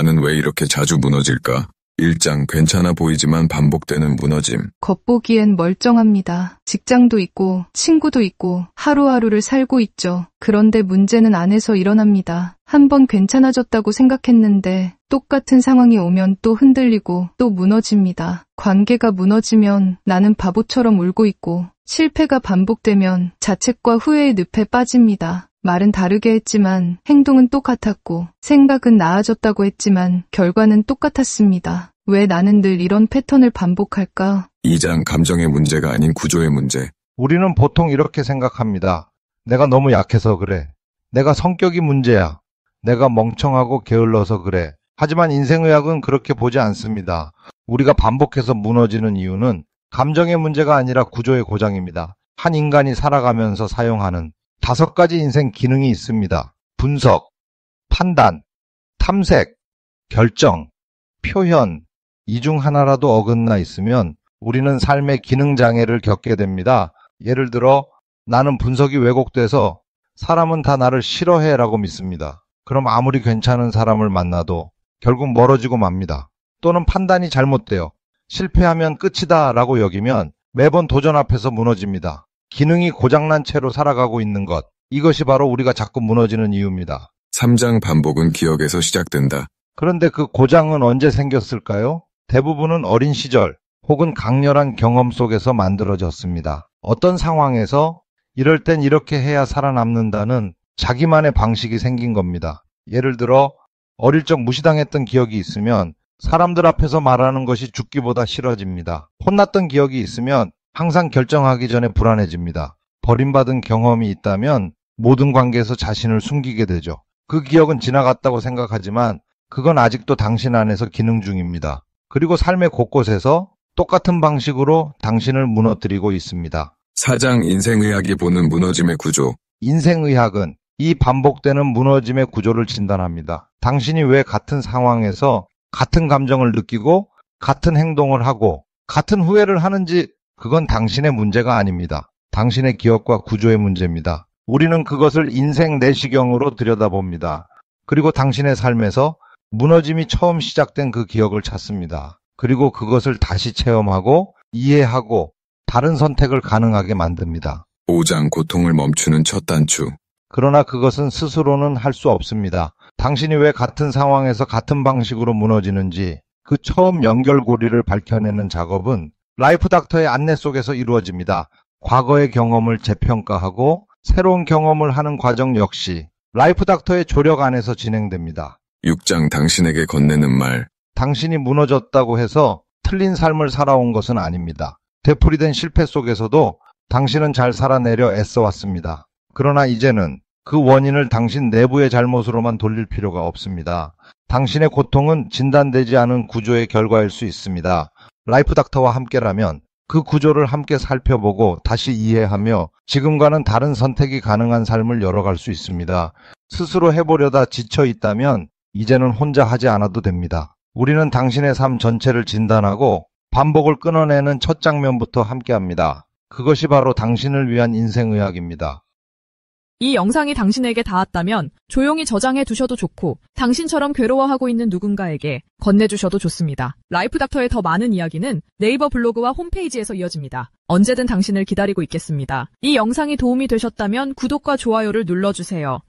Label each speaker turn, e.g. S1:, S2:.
S1: 나는 왜 이렇게 자주 무너질까? 1장 괜찮아 보이지만 반복되는 무너짐.
S2: 겉보기엔 멀쩡합니다. 직장도 있고 친구도 있고 하루하루를 살고 있죠. 그런데 문제는 안에서 일어납니다. 한번 괜찮아졌다고 생각했는데 똑같은 상황이 오면 또 흔들리고 또 무너집니다. 관계가 무너지면 나는 바보처럼 울고 있고 실패가 반복되면 자책과 후회의 늪에 빠집니다. 말은 다르게 했지만 행동은 똑같았고 생각은 나아졌다고 했지만 결과는 똑같았습니다. 왜 나는 늘 이런 패턴을 반복할까?
S1: 2장 감정의 문제가 아닌 구조의 문제.
S3: 우리는 보통 이렇게 생각합니다. 내가 너무 약해서 그래. 내가 성격이 문제야. 내가 멍청하고 게을러서 그래. 하지만 인생의학은 그렇게 보지 않습니다. 우리가 반복해서 무너지는 이유는 감정의 문제가 아니라 구조의 고장입니다. 한 인간이 살아가면서 사용하는 5가지 인생 기능이 있습니다. 분석, 판단, 탐색, 결정, 표현. 이 중 하나라도 어긋나 있으면 우리는 삶의 기능 장애를 겪게 됩니다. 예를 들어 나는 분석이 왜곡돼서 사람은 다 나를 싫어해 라고 믿습니다. 그럼 아무리 괜찮은 사람을 만나도 결국 멀어지고 맙니다. 또는 판단이 잘못돼요. 실패하면 끝이다 라고 여기면 매번 도전 앞에서 무너집니다. 기능이 고장난 채로 살아가고 있는 것. 이것이 바로 우리가 자꾸 무너지는 이유입니다.
S1: 3장 반복은 기억에서 시작된다.
S3: 그런데 그 고장은 언제 생겼을까요? 대부분은 어린 시절 혹은 강렬한 경험 속에서 만들어졌습니다. 어떤 상황에서 이럴 땐 이렇게 해야 살아남는다는 자기만의 방식이 생긴 겁니다. 예를 들어 어릴 적 무시당했던 기억이 있으면 사람들 앞에서 말하는 것이 죽기보다 싫어집니다. 혼났던 기억이 있으면 항상 결정하기 전에 불안해집니다. 버림받은 경험이 있다면 모든 관계에서 자신을 숨기게 되죠. 그 기억은 지나갔다고 생각하지만 그건 아직도 당신 안에서 기능 중입니다. 그리고 삶의 곳곳에서 똑같은 방식으로 당신을 무너뜨리고 있습니다.
S1: 4장 인생의학이 보는 무너짐의 구조.
S3: 인생의학은 이 반복되는 무너짐의 구조를 진단합니다. 당신이 왜 같은 상황에서 같은 감정을 느끼고 같은 행동을 하고 같은 후회를 하는지 그건 당신의 문제가 아닙니다. 당신의 기억과 구조의 문제입니다. 우리는 그것을 인생 내시경으로 들여다봅니다. 그리고 당신의 삶에서 무너짐이 처음 시작된 그 기억을 찾습니다. 그리고 그것을 다시 체험하고 이해하고 다른 선택을 가능하게 만듭니다.
S1: 5장 고통을 멈추는 첫 단추.
S3: 그러나 그것은 스스로는 할 수 없습니다. 당신이 왜 같은 상황에서 같은 방식으로 무너지는지 그 처음 연결고리를 밝혀내는 작업은 라이프 닥터의 안내 속에서 이루어집니다. 과거의 경험을 재평가하고 새로운 경험을 하는 과정 역시 라이프 닥터의 조력 안에서 진행됩니다.
S1: 6장 당신에게 건네는 말.
S3: 당신이 무너졌다고 해서 틀린 삶을 살아온 것은 아닙니다. 되풀이된 실패 속에서도 당신은 잘 살아내려 애써왔습니다. 그러나 이제는 그 원인을 당신 내부의 잘못으로만 돌릴 필요가 없습니다. 당신의 고통은 진단되지 않은 구조의 결과일 수 있습니다. 라이프 닥터와 함께라면 그 구조를 함께 살펴보고 다시 이해하며 지금과는 다른 선택이 가능한 삶을 열어갈 수 있습니다. 스스로 해보려다 지쳐 있다면 이제는 혼자 하지 않아도 됩니다. 우리는 당신의 삶 전체를 진단하고 반복을 끊어내는 첫 장면부터 함께합니다. 그것이 바로 당신을 위한 인생의학입니다.
S4: 이 영상이 당신에게 닿았다면 조용히 저장해 두셔도 좋고 당신처럼 괴로워하고 있는 누군가에게 건네주셔도 좋습니다. 라이프 닥터의 더 많은 이야기는 네이버 블로그와 홈페이지에서 이어집니다. 언제든 당신을 기다리고 있겠습니다. 이 영상이 도움이 되셨다면 구독과 좋아요를 눌러주세요.